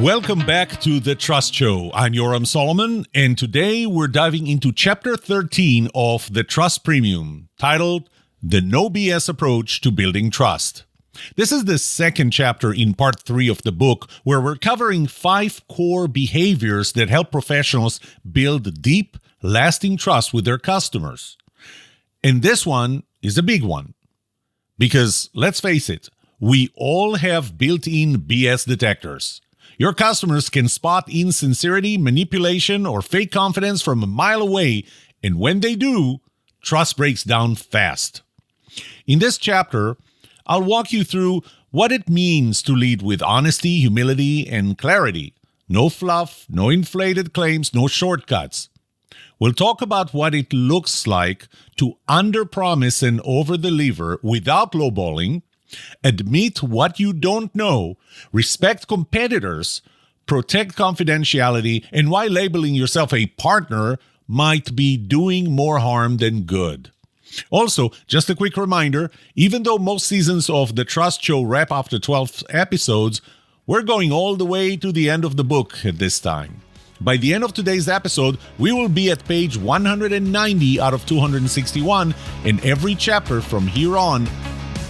Welcome back to The Trust Show. I'm Yoram Solomon, and today we're diving into Chapter 13 of The Trust Premium, titled The No BS Approach to Building Trust. This is the second chapter in part 3 of the book, where we're covering 5 core behaviors that help professionals build deep, lasting trust with their customers. And this one is a big one. Because, let's face it, we all have built-in BS detectors. Your customers can spot insincerity, manipulation, or fake confidence from a mile away, and when they do, trust breaks down fast. In this chapter, I'll walk you through what it means to lead with honesty, humility, and clarity. No fluff, no inflated claims, no shortcuts. We'll talk about what it looks like to underpromise and overdeliver without lowballing, admit what you don't know, respect competitors, protect confidentiality, and why labeling yourself a partner might be doing more harm than good. Also, just a quick reminder, even though most seasons of The Trust Show wrap after 12 episodes, we're going all the way to the end of the book at this time. By the end of today's episode, we will be at page 190 out of 261, and every chapter from here on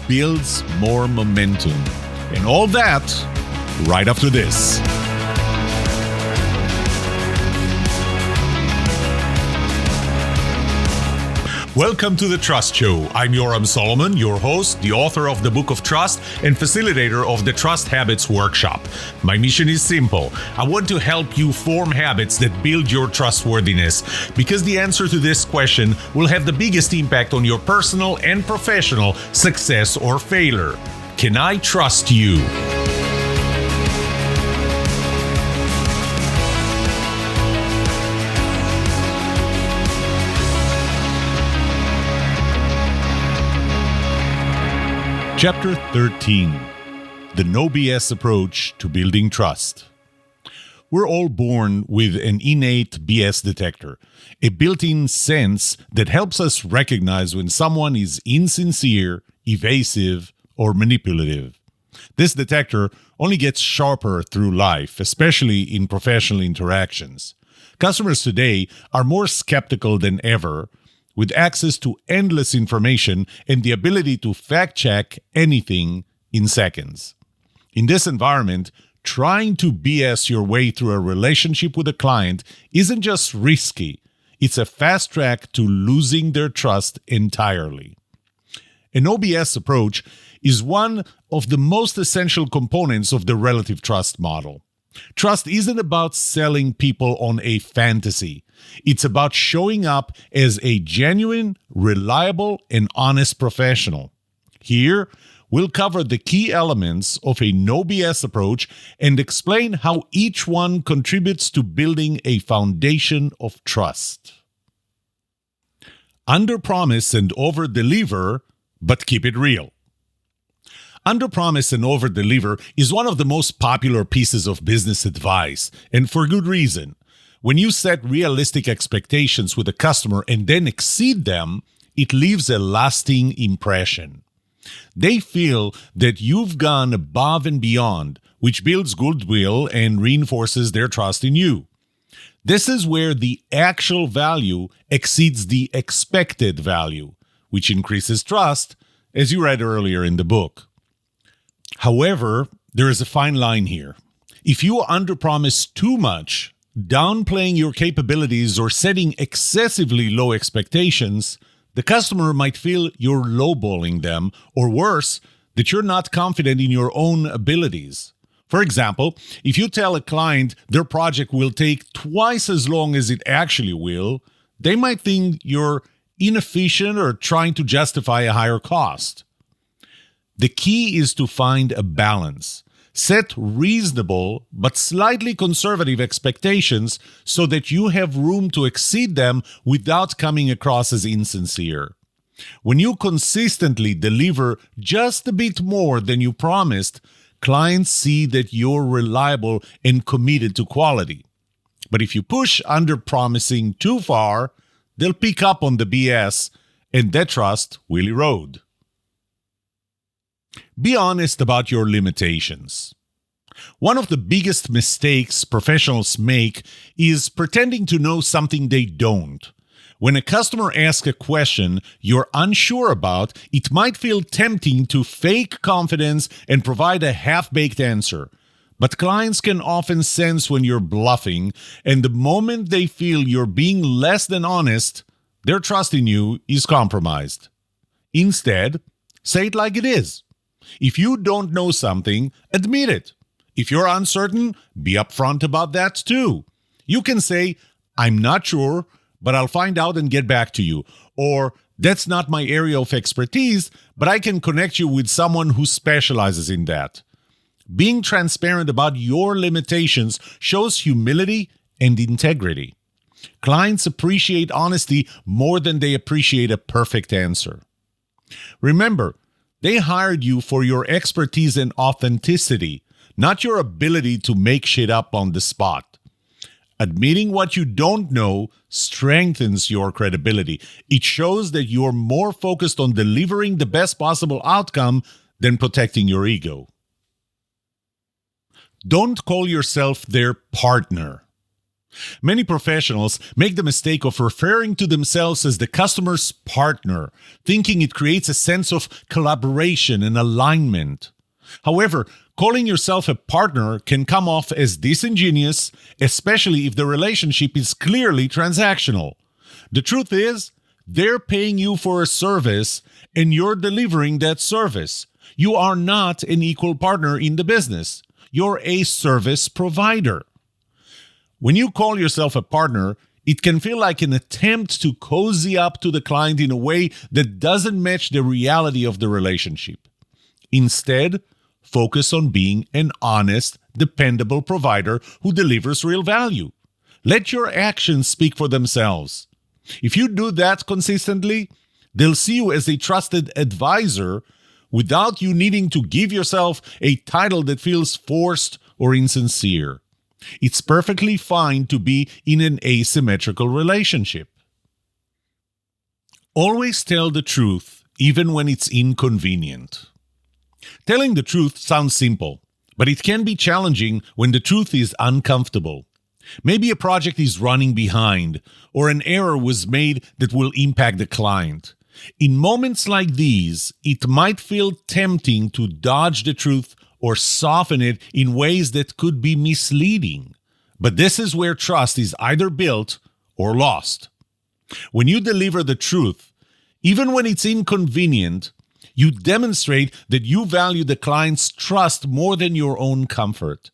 builds more momentum. And all that right after this. Welcome to The Trust Show. I'm Yoram Solomon, your host, the author of the Book of Trust, and facilitator of the Trust Habits Workshop. My mission is simple. I want to help you form habits that build your trustworthiness, because the answer to this question will have the biggest impact on your personal and professional success or failure. Can I trust you? Chapter 13, The No BS Approach to Building Trust. We're all born with an innate BS detector, a built-in sense that helps us recognize when someone is insincere, evasive, or manipulative. This detector only gets sharper through life, especially in professional interactions. Customers today are more skeptical than ever, with access to endless information and the ability to fact-check anything in seconds. In this environment, trying to BS your way through a relationship with a client isn't just risky, it's a fast track to losing their trust entirely. An OBS approach is one of the most essential components of the relative trust model. Trust isn't about selling people on a fantasy. It's about showing up as a genuine, reliable, and honest professional. Here, we'll cover the key elements of a no BS approach and explain how each one contributes to building a foundation of trust. Underpromise and overdeliver, but keep it real. Underpromise and overdeliver is one of the most popular pieces of business advice, and for good reason. When you set realistic expectations with a customer and then exceed them, it leaves a lasting impression. They feel that you've gone above and beyond, which builds goodwill and reinforces their trust in you. This is where the actual value exceeds the expected value, which increases trust, as you read earlier in the book. However, there is a fine line here. If you underpromise too much, downplaying your capabilities or setting excessively low expectations, the customer might feel you're lowballing them, or worse, that you're not confident in your own abilities. For example, if you tell a client their project will take twice as long as it actually will, they might think you're inefficient or trying to justify a higher cost. The key is to find a balance. Set reasonable but slightly conservative expectations so that you have room to exceed them without coming across as insincere. When you consistently deliver just a bit more than you promised, clients see that you're reliable and committed to quality. But if you push under-promising too far, they'll pick up on the BS, and that trust will erode. Be honest about your limitations. One of the biggest mistakes professionals make is pretending to know something they don't. When a customer asks a question you're unsure about, it might feel tempting to fake confidence and provide a half-baked answer. But clients can often sense when you're bluffing, and the moment they feel you're being less than honest, their trust in you is compromised. Instead, say it like it is. If you don't know something, admit it. If you're uncertain, be upfront about that too. You can say, "I'm not sure, but I'll find out and get back to you." Or, "That's not my area of expertise, but I can connect you with someone who specializes in that." Being transparent about your limitations shows humility and integrity. Clients appreciate honesty more than they appreciate a perfect answer. Remember, they hired you for your expertise and authenticity, not your ability to make shit up on the spot. Admitting what you don't know strengthens your credibility. It shows that you're more focused on delivering the best possible outcome than protecting your ego. Don't call yourself their partner. Many professionals make the mistake of referring to themselves as the customer's partner, thinking it creates a sense of collaboration and alignment. However, calling yourself a partner can come off as disingenuous, especially if the relationship is clearly transactional. The truth is, they're paying you for a service and you're delivering that service. You are not an equal partner in the business. You're a service provider. When you call yourself a partner, it can feel like an attempt to cozy up to the client in a way that doesn't match the reality of the relationship. Instead, focus on being an honest, dependable provider who delivers real value. Let your actions speak for themselves. If you do that consistently, they'll see you as a trusted advisor without you needing to give yourself a title that feels forced or insincere. It's perfectly fine to be in an asymmetrical relationship. Always tell the truth, even when it's inconvenient. Telling the truth sounds simple, but it can be challenging when the truth is uncomfortable. Maybe a project is running behind, or an error was made that will impact the client. In moments like these, it might feel tempting to dodge the truth or soften it in ways that could be misleading. But this is where trust is either built or lost. When you deliver the truth, even when it's inconvenient, you demonstrate that you value the client's trust more than your own comfort.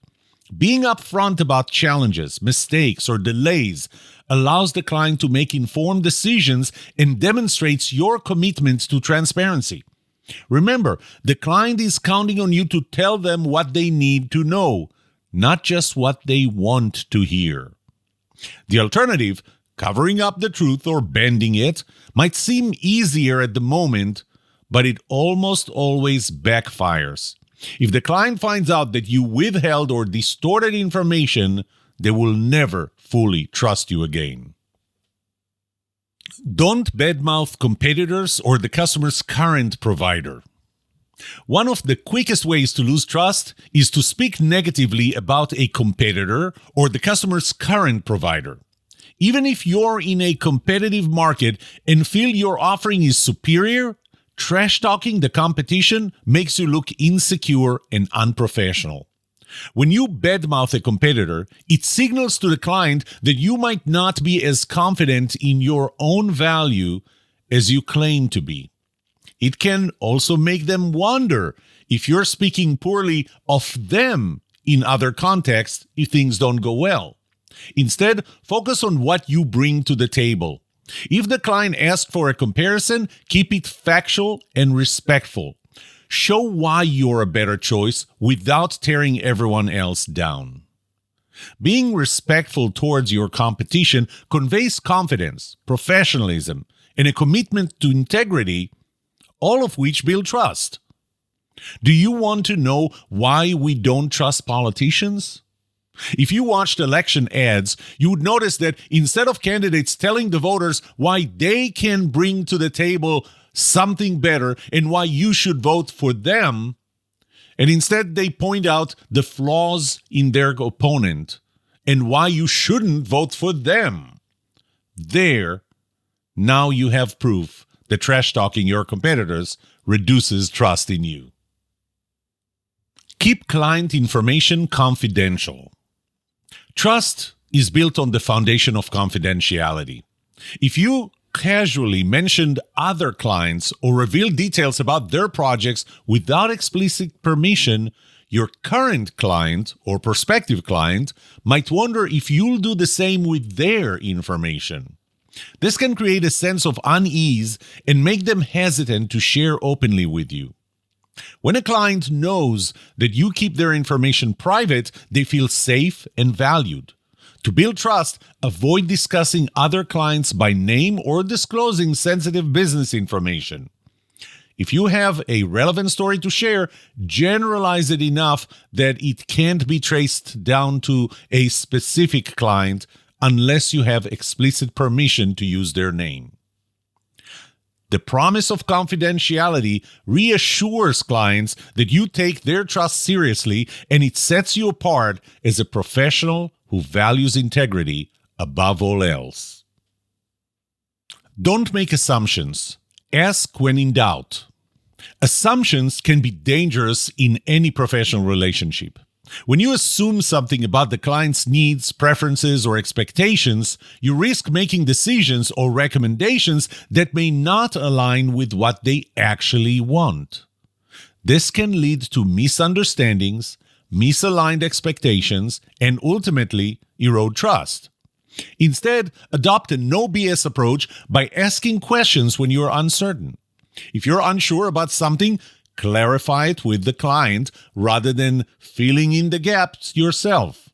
Being upfront about challenges, mistakes, or delays allows the client to make informed decisions and demonstrates your commitment to transparency. Remember, the client is counting on you to tell them what they need to know, not just what they want to hear. The alternative, covering up the truth or bending it, might seem easier at the moment, but it almost always backfires. If the client finds out that you withheld or distorted information, they will never fully trust you again. Don't badmouth competitors or the customer's current provider. One of the quickest ways to lose trust is to speak negatively about a competitor or the customer's current provider. Even if you're in a competitive market and feel your offering is superior, trash-talking the competition makes you look insecure and unprofessional. When you badmouth a competitor, it signals to the client that you might not be as confident in your own value as you claim to be. It can also make them wonder if you're speaking poorly of them in other contexts if things don't go well. Instead, focus on what you bring to the table. If the client asks for a comparison, keep it factual and respectful. Show why you're a better choice without tearing everyone else down. Being respectful towards your competition conveys confidence, professionalism, and a commitment to integrity, all of which build trust. Do you want to know why we don't trust politicians? If you watched election ads, you would notice that instead of candidates telling the voters why they can bring to the table something better and why you should vote for them, And instead, they point out the flaws in their opponent and why you shouldn't vote for them. There, now you have proof that trash-talking your competitors reduces trust in you. Keep client information confidential. Trust is built on the foundation of confidentiality. If you casually mentioned other clients or reveal details about their projects without explicit permission, your current client or prospective client might wonder if you'll do the same with their information. This can create a sense of unease and make them hesitant to share openly with you. When a client knows that you keep their information private, they feel safe and valued. To build trust, avoid discussing other clients by name or disclosing sensitive business information. If you have a relevant story to share, generalize it enough that it can't be traced down to a specific client unless you have explicit permission to use their name. The promise of confidentiality reassures clients that you take their trust seriously, and it sets you apart as a professional who values integrity above all else. Don't make assumptions. Ask when in doubt. Assumptions can be dangerous in any professional relationship. When you assume something about the client's needs, preferences, or expectations, you risk making decisions or recommendations that may not align with what they actually want. This can lead to misunderstandings, misaligned expectations, and ultimately erode trust. Instead, adopt a no BS approach by asking questions when you are uncertain. If you're unsure about something, clarify it with the client rather than filling in the gaps yourself.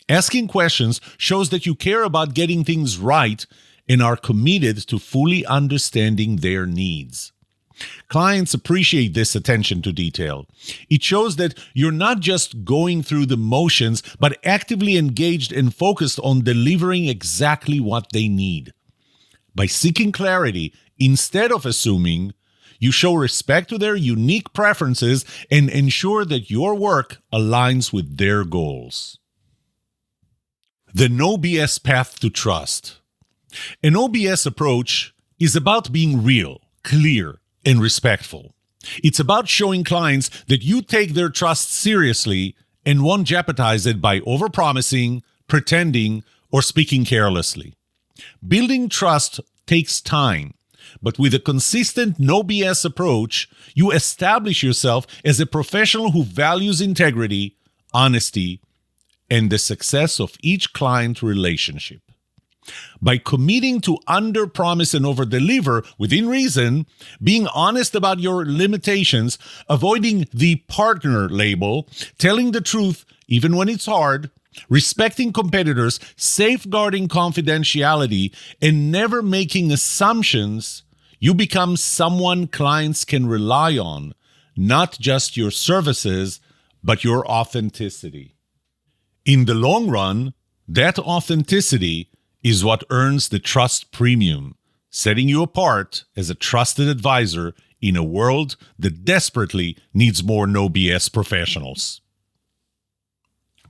Asking questions shows that you care about getting things right and are committed to fully understanding their needs. Clients appreciate this attention to detail. It shows that you're not just going through the motions, but actively engaged and focused on delivering exactly what they need. By seeking clarity instead of assuming, you show respect to their unique preferences and ensure that your work aligns with their goals. The no BS path to trust. An no BS approach is about being real, clear, and respectful. It's about showing clients that you take their trust seriously and won't jeopardize it by overpromising, pretending, or speaking carelessly. Building trust takes time, but with a consistent no BS approach, you establish yourself as a professional who values integrity, honesty, and the success of each client relationship. By committing to under-promise and over-deliver within reason, being honest about your limitations, avoiding the partner label, telling the truth even when it's hard, respecting competitors, safeguarding confidentiality, and never making assumptions, you become someone clients can rely on, not just your services, but your authenticity. In the long run, that authenticity is what earns the trust premium, setting you apart as a trusted advisor in a world that desperately needs more no BS professionals.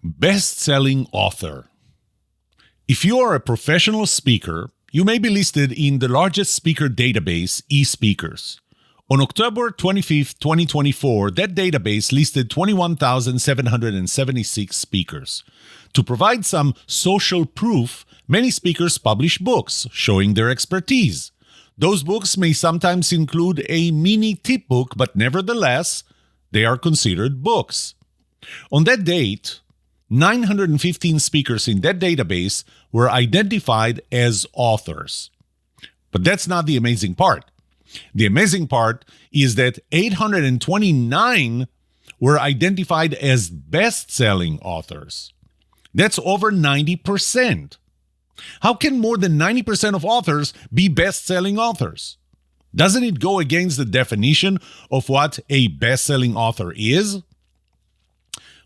Best-selling author. If you are a professional speaker, you may be listed in the largest speaker database, eSpeakers. On October 25, 2024, that database listed 21,776 speakers. To provide some social proof, many speakers publish books showing their expertise. Those books may sometimes include a mini tip book, but nevertheless, they are considered books. On that date, 915 speakers in that database were identified as authors. But that's not the amazing part. The amazing part is that 829 were identified as best-selling authors. That's over 90%. How can more than 90% of authors be best-selling authors? Doesn't it go against the definition of what a best-selling author is?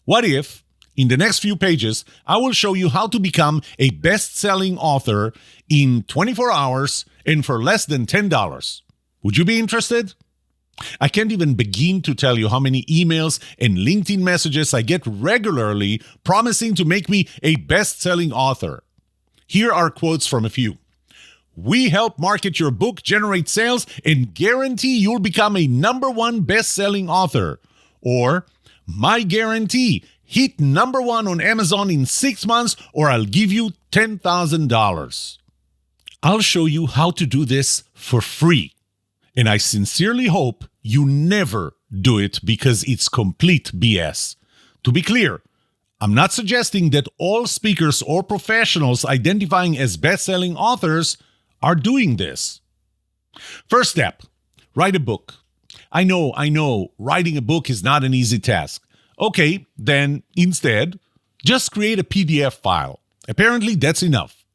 What if, in the next few pages, I will show you how to become a best-selling author in 24 hours and for less than $10? Would you be interested? I can't even begin to tell you how many emails and LinkedIn messages I get regularly promising to make me a best-selling author. Here are quotes from a few. "We help market your book, generate sales, and guarantee you'll become a #1 best-selling author." Or, "My guarantee, hit #1 on Amazon in 6 months or I'll give you $10,000. I'll show you how to do this for free. And I sincerely hope you never do it because it's complete BS. To be clear, I'm not suggesting that all speakers or professionals identifying as best-selling authors are doing this. First step, write a book. I know, writing a book is not an easy task. Okay, then instead, just create a PDF file. Apparently, that's enough.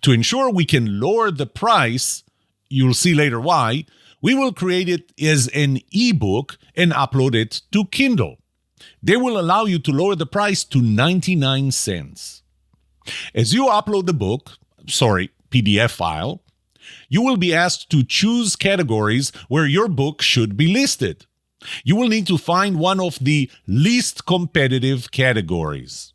To ensure we can lower the price, you'll see later why, we will create it as an ebook and upload it to Kindle. They will allow you to lower the price to 99 cents. As you upload the PDF file, you will be asked to choose categories where your book should be listed. You will need to find one of the least competitive categories.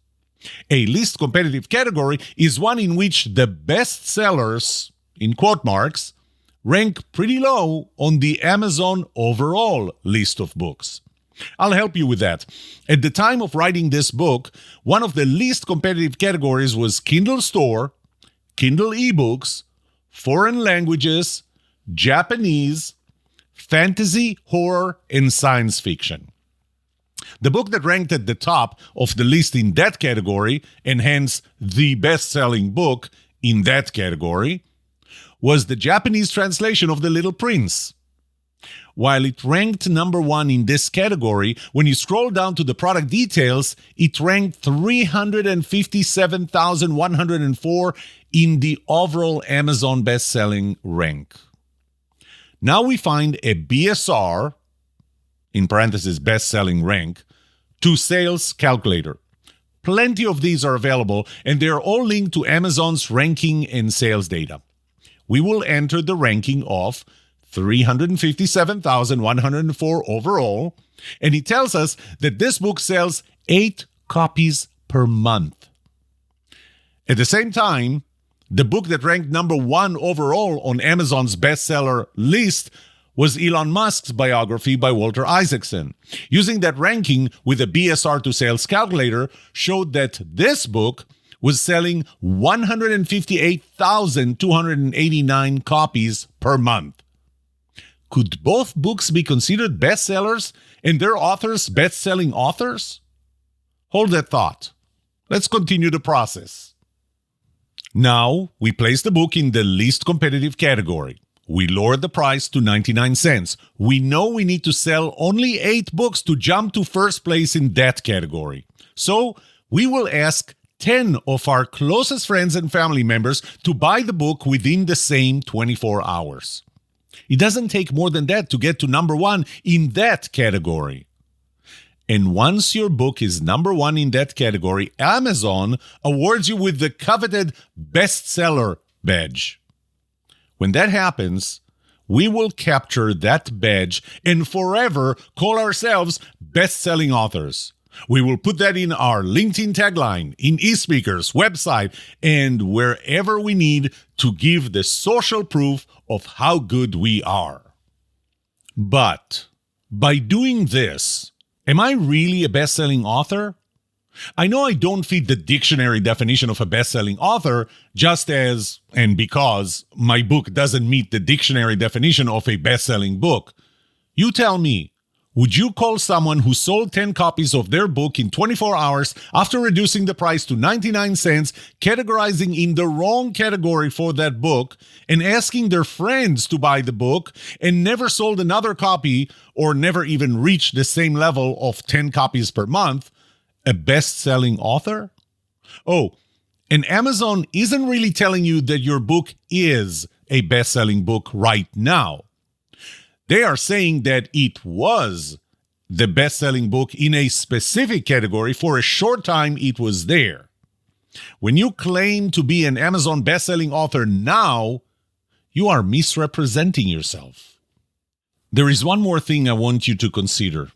A least competitive category is one in which the best sellers, in quote marks, rank pretty low on the Amazon overall list of books. I'll help you with that. At the time of writing this book, one of the least competitive categories was Kindle Store, Kindle eBooks, foreign languages, Japanese, fantasy, horror, and science fiction. The book that ranked at the top of the list in that category, and hence the best-selling book in that category, was the Japanese translation of The Little Prince. While it ranked #1 in this category, when you scroll down to the product details, it ranked 357,104 in the overall Amazon best-selling rank. Now we find a BSR, in parentheses best-selling rank, to sales calculator. Plenty of these are available, and they are all linked to Amazon's ranking and sales data. We will enter the ranking of 357,104 overall, and it tells us that this book sells 8 copies per month. At the same time, the book that ranked #1 overall on Amazon's bestseller list was Elon Musk's biography by Walter Isaacson. Using that ranking with a BSR to sales calculator showed that this book was selling 158,289 copies per month. Could both books be considered bestsellers and their authors best-selling authors? Hold that thought. Let's continue the process. Now, we place the book in the least competitive category. We lowered the price to 99 cents. We know we need to sell only 8 books to jump to first place in that category. So, we will ask 10 of our closest friends and family members to buy the book within the same 24 hours. It doesn't take more than that to get to #1 in that category. And once your book is #1 in that category, Amazon awards you with the coveted bestseller badge. When that happens, we will capture that badge and forever call ourselves best-selling authors. We will put that in our LinkedIn tagline, in eSpeaker's website, and wherever we need to give the social proof of how good we are. But by doing this, am I really a best-selling author? I know I don't fit the dictionary definition of a best-selling author, just as, and because, my book doesn't meet the dictionary definition of a best-selling book. You tell me, would you call someone who sold 10 copies of their book in 24 hours after reducing the price to 99 cents, categorizing in the wrong category for that book, and asking their friends to buy the book, and never sold another copy or never even reached the same level of 10 copies per month, a best-selling author? Oh, and Amazon isn't really telling you that your book is a best-selling book right now. They are saying that it was the best-selling book in a specific category. For a short time, it was there. When you claim to be an Amazon best-selling author now, you are misrepresenting yourself. There is one more thing I want you to consider.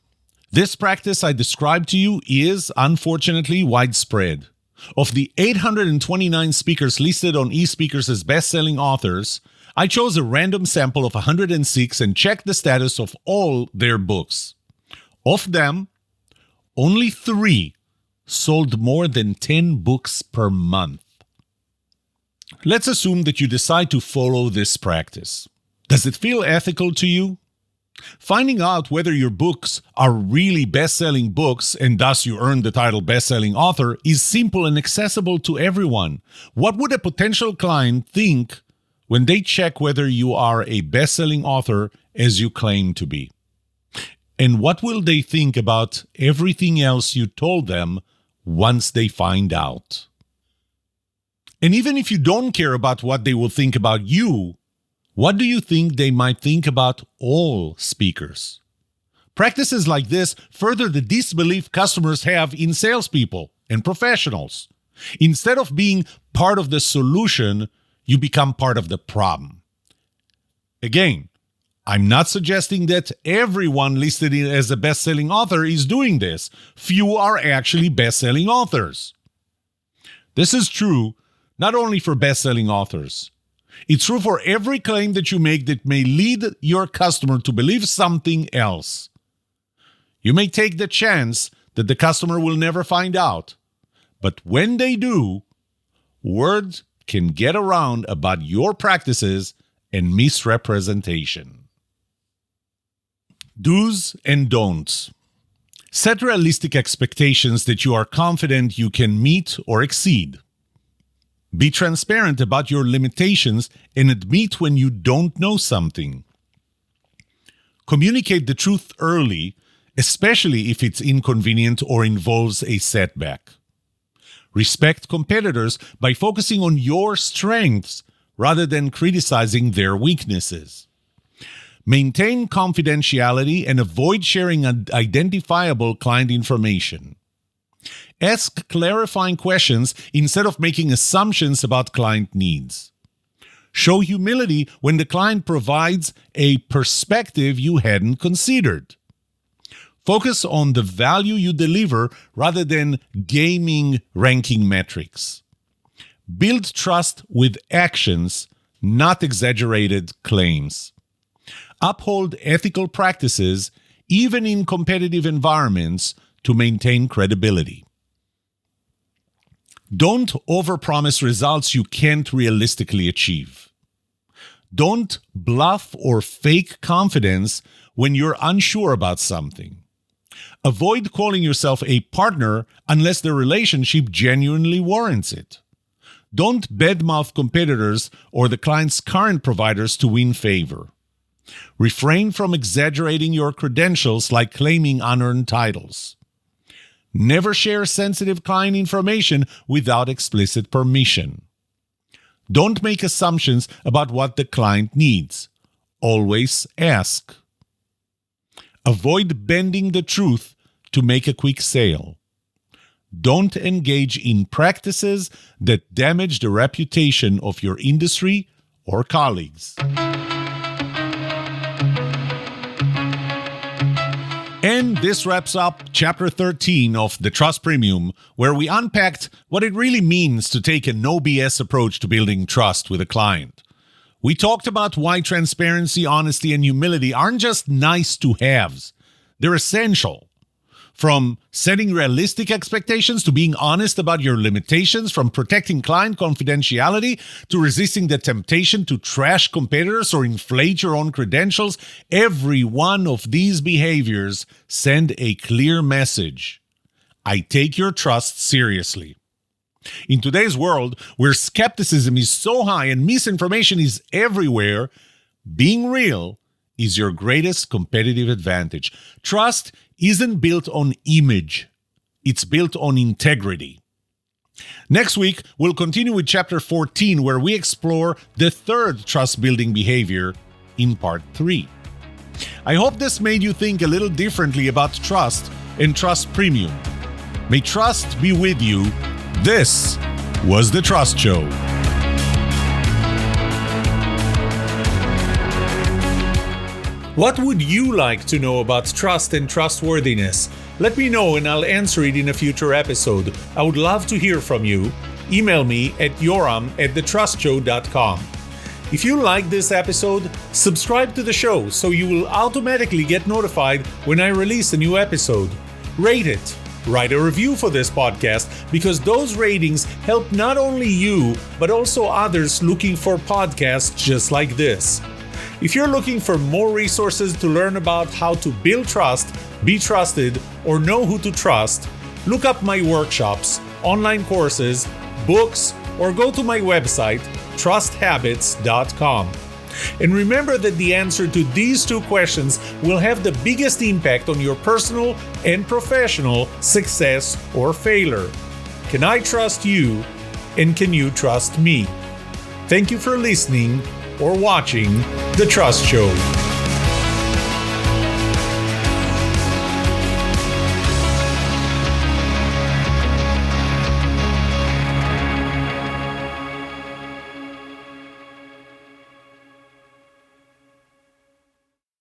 This practice I described to you is, unfortunately, widespread. Of the 829 speakers listed on eSpeakers as best-selling authors, I chose a random sample of 106 and checked the status of all their books. Of them, only 3 sold more than 10 books per month. Let's assume that you decide to follow this practice. Does it feel ethical to you? Finding out whether your books are really best-selling books and thus you earn the title best-selling author is simple and accessible to everyone. What would a potential client think when they check whether you are a best-selling author as you claim to be? And what will they think about everything else you told them once they find out? And even if you don't care about what they will think about you, what do you think they might think about all speakers? Practices like this further the disbelief customers have in salespeople and professionals. Instead of being part of the solution, you become part of the problem. Again, I'm not suggesting that everyone listed as a best-selling author is doing this. Few are actually best-selling authors. This is true not only for best-selling authors. It's true for every claim that you make that may lead your customer to believe something else. You may take the chance that the customer will never find out, but when they do, word can get around about your practices and misrepresentation. Do's and don'ts. Set realistic expectations that you are confident you can meet or exceed. Be transparent about your limitations and admit when you don't know something. Communicate the truth early, especially if it's inconvenient or involves a setback. Respect competitors by focusing on your strengths rather than criticizing their weaknesses. Maintain confidentiality and avoid sharing identifiable client information. Ask clarifying questions instead of making assumptions about client needs. Show humility when the client provides a perspective you hadn't considered. Focus on the value you deliver rather than gaming ranking metrics. Build trust with actions, not exaggerated claims. Uphold ethical practices, even in competitive environments, to maintain credibility. Don't overpromise results you can't realistically achieve. Don't bluff or fake confidence when you're unsure about something. Avoid calling yourself a partner unless the relationship genuinely warrants it. Don't badmouth competitors or the client's current providers to win favor. Refrain from exaggerating your credentials like claiming unearned titles. Never share sensitive client information without explicit permission. Don't make assumptions about what the client needs. Always ask. Avoid bending the truth to make a quick sale. Don't engage in practices that damage the reputation of your industry or colleagues. And this wraps up Chapter 13 of The Trust Premium, where we unpacked what it really means to take a no BS approach to building trust with a client. We talked about why transparency, honesty, and humility aren't just nice to haves. They're essential. From setting realistic expectations to being honest about your limitations, from protecting client confidentiality to resisting the temptation to trash competitors or inflate your own credentials, every one of these behaviors send a clear message. I take your trust seriously. In today's world, where skepticism is so high and misinformation is everywhere, being real is your greatest competitive advantage. Trust isn't built on image. It's built on integrity. Next week, we'll continue with Chapter 14, where we explore the third trust-building behavior in Part 3. I hope this made you think a little differently about trust and Trust Premium. May trust be with you. This was The Trust Show. What would you like to know about trust and trustworthiness? Let me know and I'll answer it in a future episode. I would love to hear from you. Email me at yoram@thetrustshow.com. If you like this episode, subscribe to the show so you will automatically get notified when I release a new episode. Rate it. Write a review for this podcast because those ratings help not only you, but also others looking for podcasts just like this. If you're looking for more resources to learn about how to build trust, be trusted, or know who to trust, look up my workshops, online courses, books, or go to my website, trusthabits.com. And remember that the answer to these two questions will have the biggest impact on your personal and professional success or failure. Can I trust you? And can you trust me? Thank you for listening or watching The Trust Show.